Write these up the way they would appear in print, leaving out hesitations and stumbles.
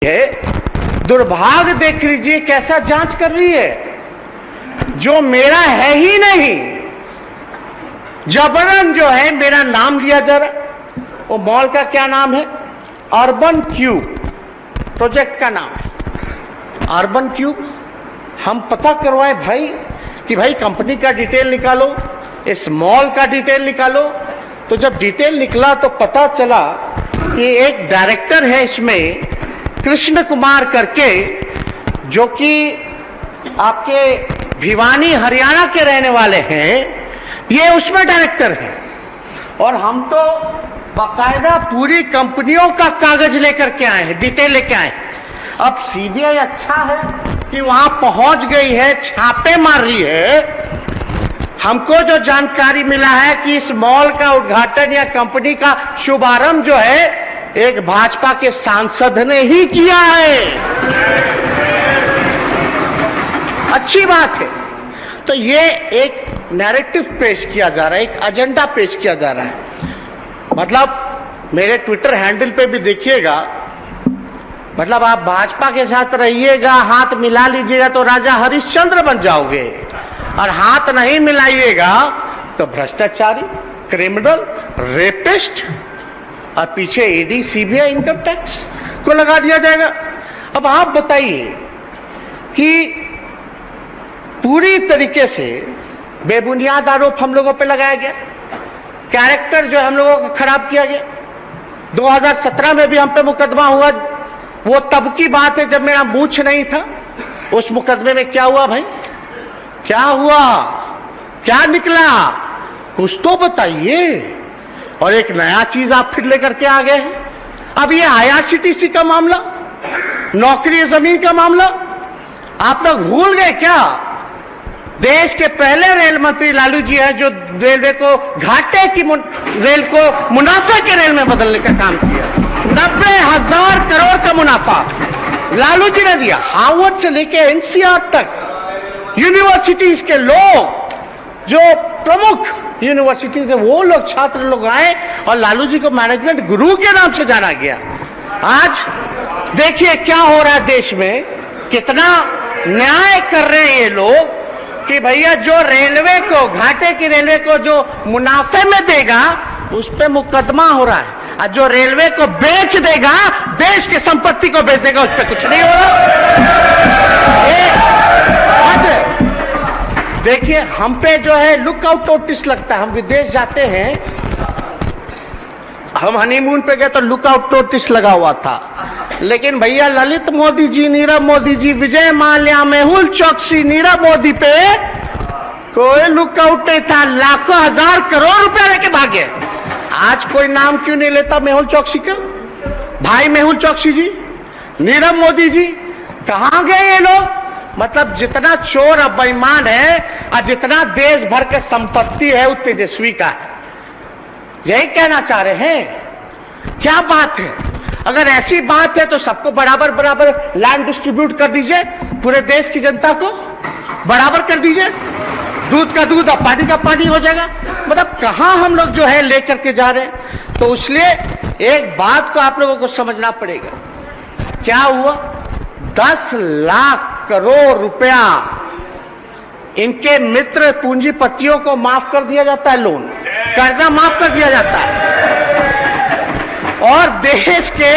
है। दुर्भाग्य देख लीजिए कैसा जांच कर रही है, जो मेरा है ही नहीं, जबरन जो है मेरा नाम लिया जा रहा। वो मॉल का क्या नाम है? अर्बन क्यूब प्रोजेक्ट का नाम है, अर्बन क्यूब। हम पता करवाए भाई कि भाई कंपनी का डिटेल निकालो, इस मॉल का डिटेल निकालो। तो जब डिटेल निकला तो पता चला कि एक डायरेक्टर है इसमें, कृष्ण कुमार करके, जो कि आपके भिवानी हरियाणा के रहने वाले हैं, ये उसमें डायरेक्टर है। और हम तो बाकायदा पूरी कंपनियों का कागज लेकर के आए हैं, डिटेल लेके आए। अब सीबीआई अच्छा है कि वहां पहुंच गई है, छापे मार रही है। हमको जो जानकारी मिला है कि इस मॉल का उद्घाटन या कंपनी का शुभारंभ जो है एक भाजपा के सांसद ने ही किया है। अच्छी बात है। तो ये एक नैरेटिव पेश किया जा रहा है, एक एजेंडा पेश किया जा रहा है। मतलब मेरे ट्विटर हैंडल पे भी देखिएगा, मतलब आप भाजपा के साथ रहिएगा, हाथ मिला लीजिएगा तो राजा हरिश्चंद्र बन जाओगे, और हाथ नहीं मिलाइएगा तो भ्रष्टाचारी, क्रिमिनल, रेपिस्ट, और पीछे ईडी, सीबीआई, इनकम टैक्स को लगा दिया जाएगा। अब आप बताइए कि पूरी तरीके से बेबुनियाद आरोप हम लोगों पे लगाया गया, कैरेक्टर जो हम लोगों का खराब किया गया। 2017 में भी हम पे मुकदमा हुआ, वो तब की बात है जब मेरा मूछ नहीं था। उस मुकदमे में क्या हुआ भाई? क्या हुआ? क्या निकला? कुछ तो बताइए। और एक नया चीज आप फिर लेकर के आ गए हैं। अब ये आईआरसीटीसी का मामला, नौकरी जमीन का मामला, आप लोग भूल गए क्या? देश के पहले रेल मंत्री लालू जी हैं, जो रेलवे को घाटे की रेल को मुनाफे के रेल में बदलने का काम किया। 90,000 करोड़ का मुनाफा लालू जी ने दिया। हार्वर्ड से लेके एनसीआर तक यूनिवर्सिटीज के लोग, जो प्रमुख यूनिवर्सिटीज है, वो लोग, छात्र लोग आए और लालू जी को मैनेजमेंट गुरु के नाम से जाना गया। आज देखिए क्या हो रहा है देश में, कितना न्याय कर रहे हैं ये लोग कि भैया जो रेलवे को, घाटे की रेलवे को जो मुनाफे में देगा उस पे मुकदमा हो रहा है, और जो रेलवे को बेच देगा, देश की संपत्ति को बेच देगा, उस पे कुछ नहीं हो रहा। देखिए हम पे जो है लुकआउट नोटिस लगता है। हम विदेश जाते हैं, हम हनीमून पे गए तो लुकआउट नोटिस लगा हुआ था, लेकिन भैया ललित मोदी जी, नीरव मोदी जी, विजय माल्या, मेहुल चौकसी, नीरव मोदी पे कोई लुकआउट नहीं था। लाखों हजार करोड़ रुपया लेके भागे। आज कोई नाम क्यों नहीं लेता मेहुल चौकसी का? भाई मेहुल चौकसी जी, नीरव मोदी जी, कहां गए ये लोग? मतलब जितना चोर और बेईमान है और जितना देश भर के संपत्ति है, वो तेजस्वी का है। यही कहना चाह रहे हैं। क्या बात है? अगर ऐसी बात है तो सबको बराबर बराबर लैंड डिस्ट्रीब्यूट कर दीजिए, पूरे देश की जनता को बराबर कर दीजिए, दूध का दूध और पानी का पानी हो जाएगा। मतलब कहां हम लोग जो है लेकर के जा रहे हैं। तो इसलिए एक बात को आप लोगों को समझना पड़ेगा। क्या हुआ? 10 लाख करोड़ रुपया इनके मित्र पूंजीपतियों को माफ कर दिया जाता है, लोन, कर्जा माफ कर दिया जाता है। और देश के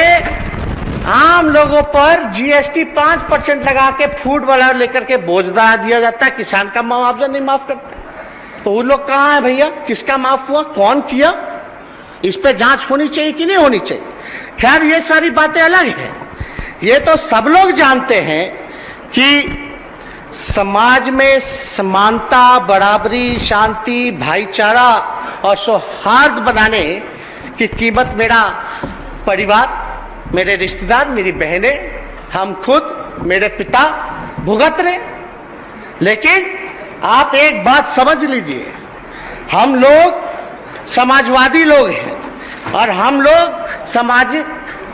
आम लोगों पर जीएसटी 5% लगा के फूड वाला लेकर के बोझ बढ़ा दिया जाता है। किसान का मुआवजा नहीं माफ करता। तो वो लोग कहां है भैया? किसका माफ हुआ? कौन किया? इस पे जांच होनी चाहिए कि नहीं होनी चाहिए? खैर ये सारी बातें अलग हैं। ये तो सब लोग जानते हैं कि समाज में समानता, बराबरी, शांति, भाईचारा और सौहार्द बनाने की कीमत मेरा परिवार, मेरे रिश्तेदार, मेरी बहनें, हम खुद, मेरे पिता भुगत रहे। लेकिन आप एक बात समझ लीजिए, हम लोग समाजवादी लोग हैं और हम लोग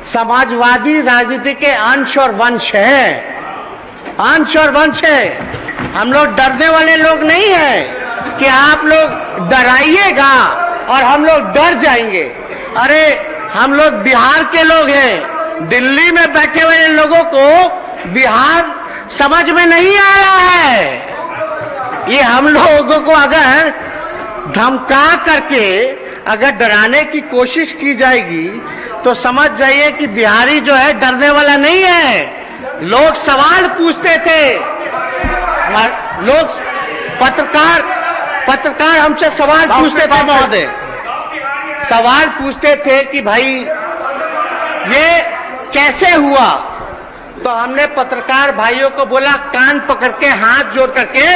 समाजवादी राजनीति के अंश और वंश हैं। अंश और वंश है। हम लोग डरने वाले लोग नहीं हैं कि आप लोग डराइएगा और हम लोग डर जाएंगे। अरे हम लोग बिहार के लोग हैं, दिल्ली में बैठे हुए लोगों को बिहार समझ में नहीं आ रहा है। ये हम लोगों को अगर धमका करके अगर डराने की कोशिश की जाएगी तो समझ जाइए कि बिहारी जो है डरने वाला नहीं है। लोग सवाल पूछते थे, लोग पत्रकार हमसे सवाल पूछते थे महोदय, सवाल पूछते थे कि भाई ये कैसे हुआ। तो हमने पत्रकार भाइयों को बोला कान पकड़ के हाथ जोड़ करके,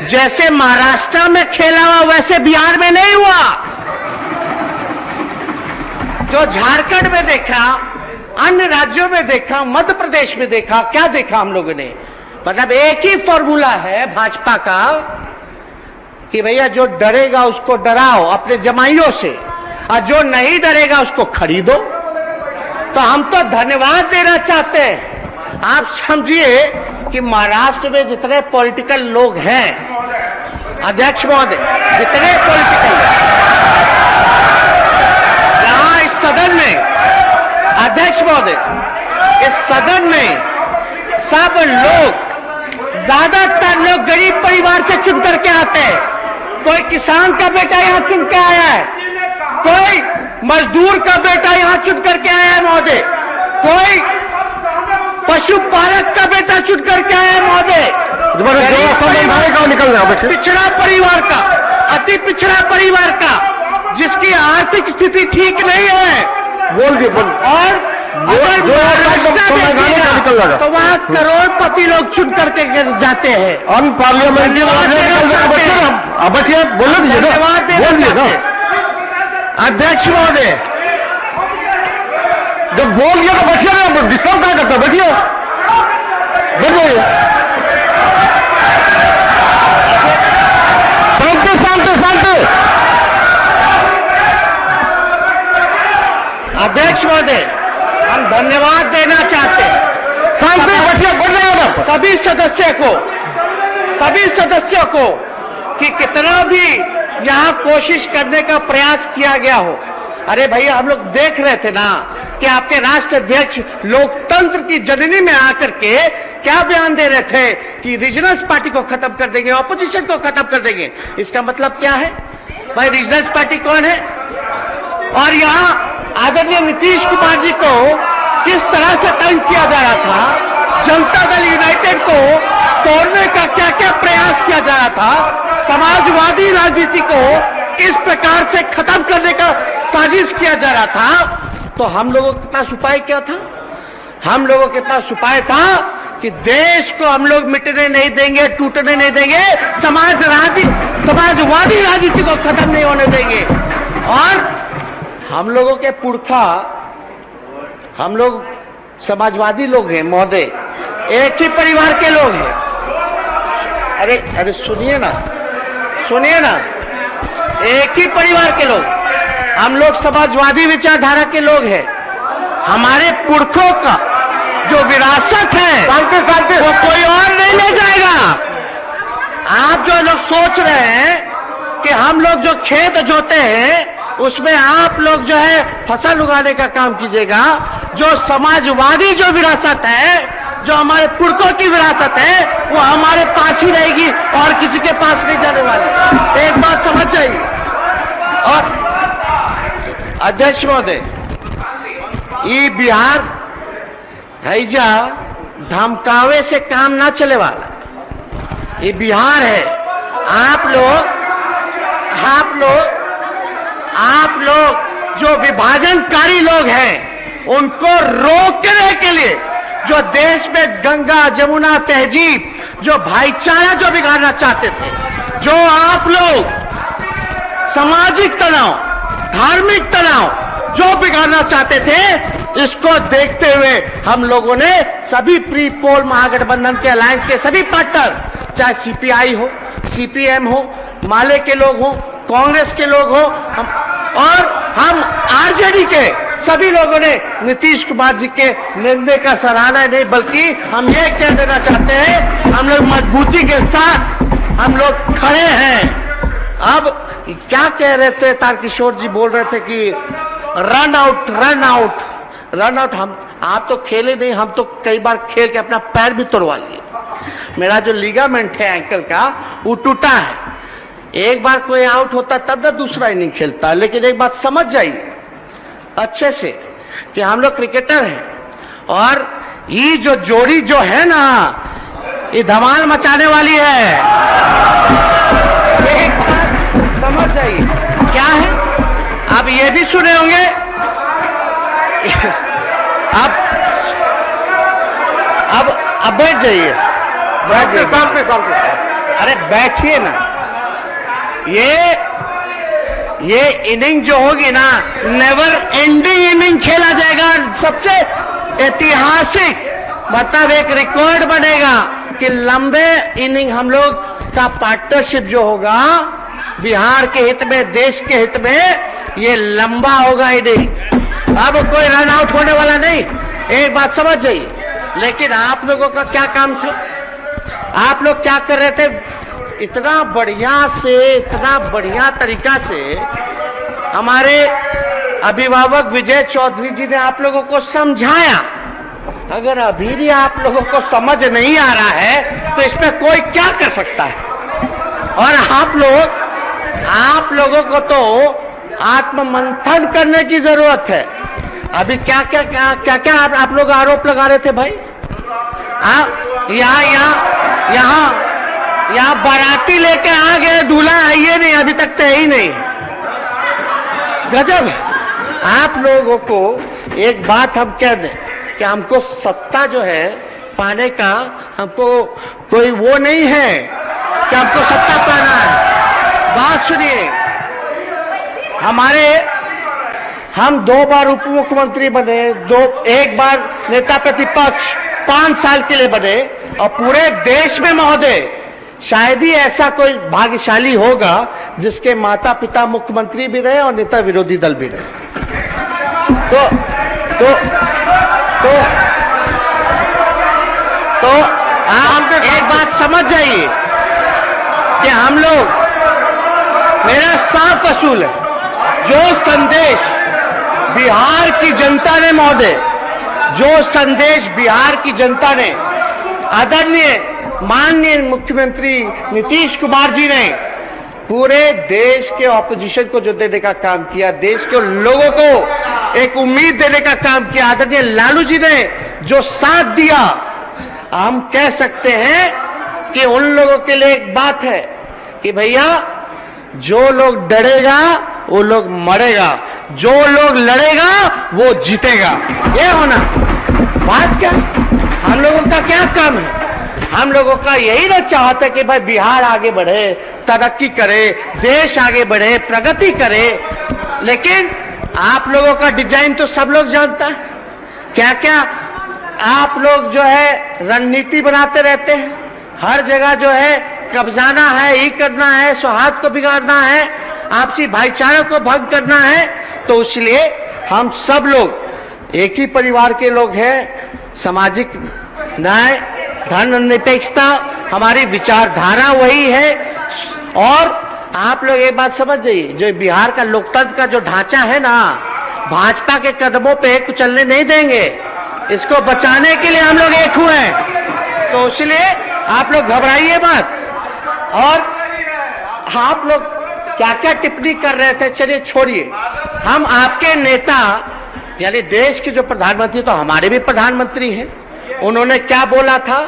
जैसे महाराष्ट्र में खेला हुआ वैसे बिहार में नहीं हुआ। जो झारखंड में देखा, अन्य राज्यों में देखा, मध्य प्रदेश में देखा, क्या देखा हम लोगों ने? मतलब एक ही फॉर्मूला है भाजपा का कि भैया जो डरेगा उसको डराओ अपने जमाइयों से, और जो नहीं डरेगा उसको खरीदो। तो हम तो धन्यवाद देना चाहते हैं। आप समझिए कि महाराष्ट्र में जितने पॉलिटिकल लोग हैं, अध्यक्ष महोदय, जितने पॉलिटिकल यहां इस सदन में, अध्यक्ष महोदय, इस सदन में सब लोग, ज्यादातर लोग गरीब परिवार से चुन करके आते हैं। कोई किसान का बेटा यहां चुन के आया है, कोई मजदूर का बेटा यहां चुन करके आया है महोदय, कोई पशुपालक का बेटा चुन करके आया है महोदय, पिछड़ा परिवार का, अति पिछड़ा परिवार का, जिसकी आर्थिक स्थिति ठीक नहीं है, और अगर महाराष्ट्र तो वहां करोड़पति लोग चुन करके जाते हैं। हम पार्लियामेंट बैठिए, बोलो धन्यवाद देना चाहते हैं अध्यक्ष महोदय। जब बोल दिया तो बैठिए ना, डिस्टर्ब क्या करता, बैठिए बैठिए, शांति शांति शांति। अध्यक्ष महोदय, हम धन्यवाद देना चाहते हैं शांति, बैठिए, बोल रहे हो सभी सदस्यों को कि कितना भी यहां कोशिश करने का प्रयास किया गया हो। अरे भैया, हम लोग देख रहे थे ना कि आपके राष्ट्र अध्यक्ष लोकतंत्र की जननी में आकर के क्या बयान दे रहे थे कि रीजनल पार्टी को खत्म कर देंगे, ऑपोजिशन को खत्म कर देंगे। इसका मतलब क्या है भाई? रीजनल पार्टी कौन है? और यहाँ आदरणीय नीतीश कुमार जी को किस तरह से तंग किया जा रहा था, जनता दल यूनाइटेड को तोड़ने का क्या क्या प्रयास किया जा रहा था, समाजवादी राजनीति को इस प्रकार से खत्म करने का साजिश किया जा रहा था। तो हम लोगों के पास उपाय क्या था? हम लोगों के पास उपाय था कि देश को हम लोग मिटने नहीं देंगे, टूटने नहीं देंगे, समाजवादी राजनीति को खत्म नहीं होने देंगे। और हम लोगों के पुरखा, हम लोग समाजवादी लोग हैं महोदय, एक ही परिवार के लोग हैं। अरे सुनिए ना, एक ही परिवार के लोग, हम लोग समाजवादी विचारधारा के लोग हैं। हमारे पुरखों का जो विरासत है वो कोई और नहीं ले जाएगा। आप जो लोग सोच रहे हैं कि हम लोग जो खेत जोते हैं उसमें आप लोग जो है फसल उगाने का काम कीजिएगा, जो समाजवादी जो विरासत है, जो हमारे पुरखों की विरासत है, वो हमारे पास ही रहेगी और किसी के पास नहीं जाने वाली। एक बात समझ जाइए। और अध्यक्ष महोदय, ये बिहार हैजा धमकावे से काम ना चले वाला, ये बिहार है। आप लोग जो विभाजनकारी लोग हैं उनको रोकने के लिए, जो देश में गंगा जमुना तहजीब, जो भाईचारा जो बिगाड़ना चाहते थे, जो आप लोग सामाजिक तनाव, धार्मिक तनाव जो बिगाड़ना चाहते थे, इसको देखते हुए हम लोगों ने सभी प्री पोल महागठबंधन के अलायंस के सभी पार्टनर, चाहे सीपीआई हो, सीपीएम हो, माले के लोग हो, कांग्रेस के लोग हो, हम आरजेडी के सभी लोगों ने नीतीश कुमार जी के निर्णय का सराहना नहीं, बल्कि हम ये कह देना चाहते हैं, हम लोग मजबूती के साथ हम लोग खड़े हैं। अब क्या कह रहे थे, तारकिशोर जी बोल रहे थे कि रन आउट। आप तो खेले नहीं, हम तो कई बार खेल के अपना पैर भी तोड़वा लिए। मेरा जो लिगामेंट है एंकल का वो टूटा है। एक बार कोई आउट होता तब ना दूसरा इनिंग खेलता। लेकिन एक बात समझ जाइए अच्छे से कि हम लोग क्रिकेटर हैं और ये जो जोड़ी जो है ना ये धमाल मचाने वाली है। एक बात समझ जाइए क्या है। आप ये भी सुने होंगे अब बैठ जाइए, बैठ जाइए। अरे बैठिए ना। ये इनिंग जो होगी ना नेवर एंडिंग इनिंग खेला जाएगा। सबसे ऐतिहासिक मतलब एक रिकॉर्ड बनेगा कि लंबे इनिंग हम लोग का पार्टनरशिप जो होगा बिहार के हित में, देश के हित में, ये लंबा होगा इनिंग। अब कोई रन आउट होने वाला नहीं। एक बात समझ जाइए। लेकिन आप लोगों का क्या काम था? आप लोग क्या कर रहे थे? इतना बढ़िया तरीका से हमारे अभिभावक विजय चौधरी जी ने आप लोगों को समझाया। अगर अभी भी आप लोगों को समझ नहीं आ रहा है तो इसमें कोई क्या कर सकता है। और आप लोगों को तो आत्ममंथन करने की जरूरत है। अभी क्या क्या आप लोग आरोप लगा रहे थे भाई? यहाँ बाराती लेके आ गए, दूल्हा है ये नहीं, अभी तक तो है ही नहीं। गजब। आप लोगों को एक बात हम कह दें कि हमको सत्ता जो है पाने का हमको कोई वो नहीं है कि हमको सत्ता पाना है। बात सुनिए, हम 2 बार उप मुख्यमंत्री बने, एक बार नेता प्रतिपक्ष 5 साल के लिए बने और पूरे देश में महोदय शायद ही ऐसा कोई भाग्यशाली होगा जिसके माता पिता मुख्यमंत्री भी रहे और नेता विरोधी दल भी रहे। तो आप एक बात समझ जाइए कि हम लोग, मेरा साफ असूल है, जो संदेश बिहार की जनता ने महोदय, जो संदेश बिहार की जनता ने आदरणीय माननीय मुख्यमंत्री नीतीश कुमार जी ने पूरे देश के ऑपोजिशन को जो देने का काम किया, देश के लोगों को एक उम्मीद देने का काम किया, आदरणीय लालू जी ने जो साथ दिया, हम कह सकते हैं कि उन लोगों के लिए एक बात है कि भैया जो लोग डरेगा वो लोग मरेगा, जो लोग लड़ेगा वो जीतेगा। ये होना बात क्या? हम लोगों का क्या काम है? हम लोगों का यही ना चाहता है कि भाई बिहार आगे बढ़े, तरक्की करे, देश आगे बढ़े, प्रगति करे। लेकिन आप लोगों का डिजाइन तो सब लोग जानता है। क्या क्या आप लोग जो है रणनीति बनाते रहते हैं। हर जगह जो है कब्जाना है, ये करना है, सौहार्द को बिगाड़ना है, आपसी भाईचारे को भंग करना है। तो इसलिए हम सब लोग एक ही परिवार के लोग हैं। सामाजिक न्याय, धर्मनिरपेक्षता हमारी विचारधारा वही है। और आप लोग एक बात समझ जाइए, जो बिहार का लोकतंत्र का जो ढांचा है ना, भाजपा के कदमों पे चलने नहीं देंगे। इसको बचाने के लिए हम लोग एक हुए हैं। तो इसलिए आप लोग घबराइए मत। और आप लोग क्या क्या टिप्पणी कर रहे थे, चलिए छोड़िए। हम आपके नेता यानी देश के जो प्रधानमंत्री, तो हमारे भी प्रधानमंत्री हैं, उन्होंने क्या बोला था?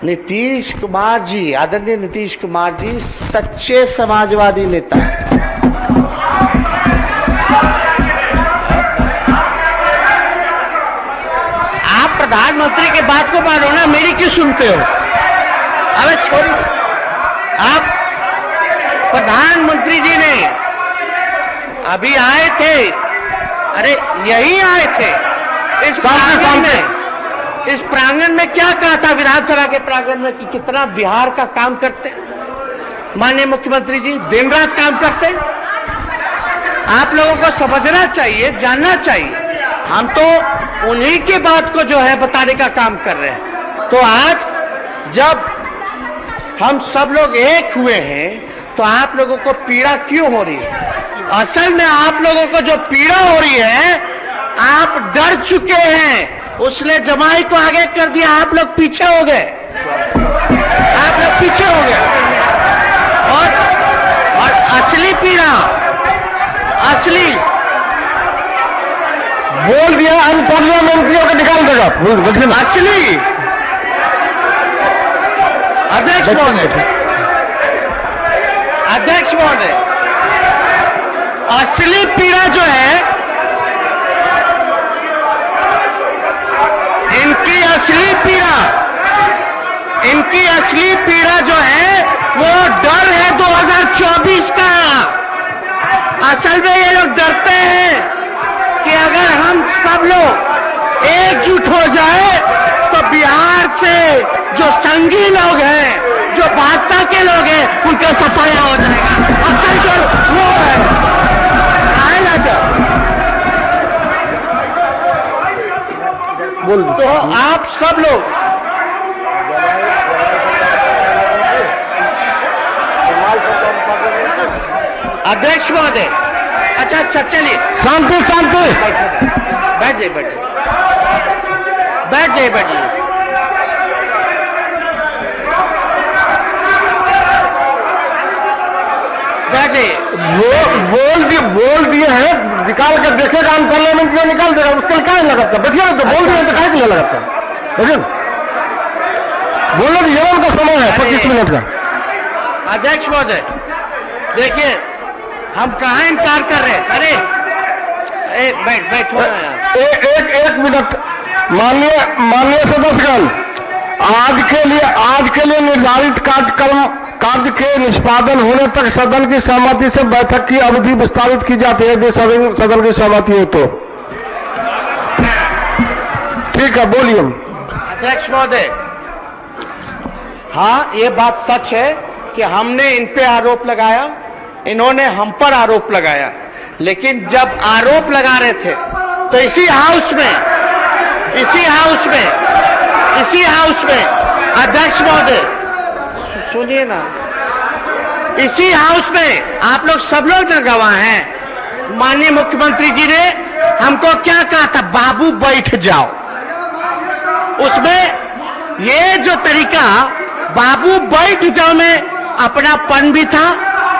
नीतीश कुमार जी, आदरणीय नीतीश कुमार जी सच्चे समाजवादी नेता। आप प्रधानमंत्री के बात को मानो ना, मेरी क्यों सुनते हो? अरे छोड़िए। आप प्रधानमंत्री जी ने अभी आए थे, अरे यही आए थे इस प्रांगण में क्या कहा था विधानसभा के प्रांगण में कि कितना बिहार का काम करते माननीय मुख्यमंत्री जी, दिन रात काम करते। आप लोगों को समझना चाहिए, जानना चाहिए। हम तो उन्हीं की बात को जो है बताने का काम कर रहे हैं। तो आज जब हम सब लोग एक हुए हैं तो आप लोगों को पीड़ा क्यों हो रही है? असल में आप लोगों को जो पीड़ा हो रही है, आप डर चुके हैं उसने जमाई को आगे कर दिया, आप लोग पीछे हो गए, आप लोग पीछे हो गए। और असली पीड़ा, असली बोल दिया अनपढ़ मंत्रियों को निकाल देगा। असली अध्यक्ष महोदय, अध्यक्ष महोदय, असली पीड़ा जो है, इनकी असली पीड़ा जो है वो डर है 2024 का। असल में ये लोग डरते हैं कि अगर हम सब लोग एकजुट हो जाए तो बिहार से जो संघी लोग हैं, जो भाजपा के लोग हैं, उनका सफाया हो जाएगा। असल जो वो है आएगा जब, तो आप सब लोग, अध्यक्ष महोदय, अच्छा चलिए, शांति शांति, बैठ जाइए, बैठ जाइए, बैठ जाइए। बोल दिए हैं, निकाल कर देखेगा हम पार्लियामेंट में, निकाल देगा, उसके लिए क्या लगाता? बैठिए ना, तो बोल दिए तो क्या लगाता? देखिए बोलो, जीवन का समय है 25 मिनट का। अध्यक्ष महोदय, देखिए हम कहाँ इनकार कर रहे हैं? अरे बैठो एक मिनट। माननीय सदस्यगण, आज के लिए निर्धारित कार्य के निष्पादन होने तक सदन की सहमति से बैठक की अवधि विस्तारित की जाती है, यदि सदन की सहमति हो तो। ठीक है, बोलिए। अध्यक्ष महोदय, हाँ, ये बात सच है कि हमने इन पे आरोप लगाया, इन्होंने हम पर आरोप लगाया, लेकिन जब आरोप लगा रहे थे तो इसी हाउस में अध्यक्ष महोदय सुनिए ना, इसी हाउस में आप लोग सब लोग न गवाह हैं। माननीय मुख्यमंत्री जी ने हमको क्या कहा था? बाबू बैठ जाओ। उसमें ये जो तरीका बाबू बैठ जाओ में अपनापन भी था,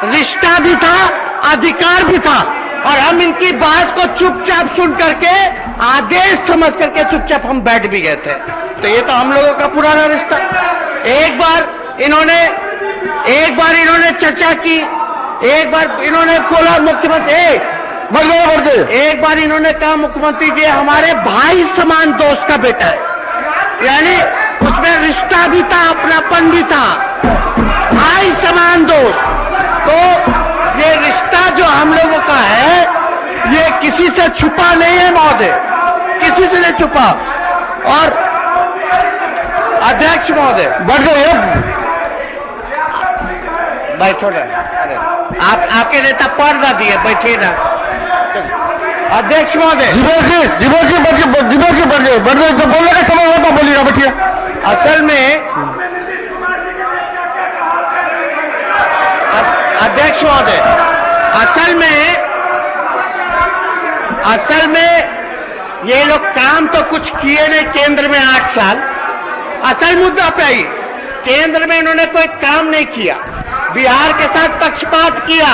रिश्ता भी था, अधिकार भी था, और हम इनकी बात को चुपचाप सुन करके, आदेश समझ करके चुपचाप हम बैठ भी गए थे। तो ये तो हम लोगों का पुराना रिश्ता। एक बार इन्होंने चर्चा की, एक बार इन्होंने बोला मुख्यमंत्री, एक बार इन्होंने कहा मुख्यमंत्री जी हमारे भाई समान दोस्त का बेटा है, यानी उसमें रिश्ता भी था, अपनापन भी था, भाई समान दोस्त। तो ये रिश्ता जो हम लोगों का है, ये किसी से छुपा नहीं है महोदय, किसी से नहीं छुपा। और अध्यक्ष महोदय, बैठो ना, अरे आपके नेता पर ना दिए, बैठे ना। अध्यक्ष महोदय, जीवो जी बढ़ जाए, तो बोलने का समय होता बोलिएगा, बैठिए। असल में अध्यक्ष महोदय, असल में ये लोग काम तो कुछ किए नहीं केंद्र में 8 साल। असल मुद्दा पे आइए, केंद्र में इन्होंने कोई काम नहीं किया, बिहार के साथ पक्षपात किया।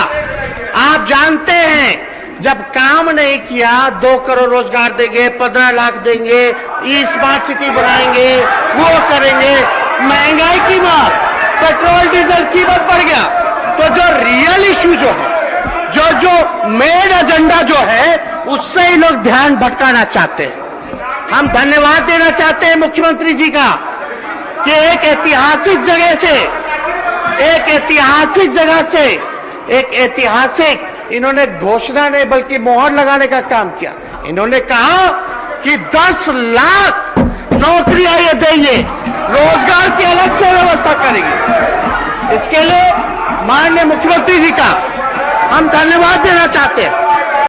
आप जानते हैं जब काम नहीं किया, 2 करोड़ रोजगार देंगे, 15 लाख देंगे, स्मार्ट सिटी बनाएंगे, वो करेंगे, महंगाई की मार, पेट्रोल डीजल कीमत बढ़ गया। तो जो रियल इश्यू जो है, जो मेन एजेंडा जो है, उससे ही लोग ध्यान भटकाना चाहते हैं। हम धन्यवाद देना चाहते हैं मुख्यमंत्री जी का कि एक ऐतिहासिक इन्होंने घोषणा नहीं बल्कि मोहर लगाने का काम किया। इन्होंने कहा कि 10 लाख नौकरियां ये देंगे, रोजगार की अलग से व्यवस्था करेंगे। इसके लिए माननीय मुख्यमंत्री जी का हम धन्यवाद देना चाहते हैं।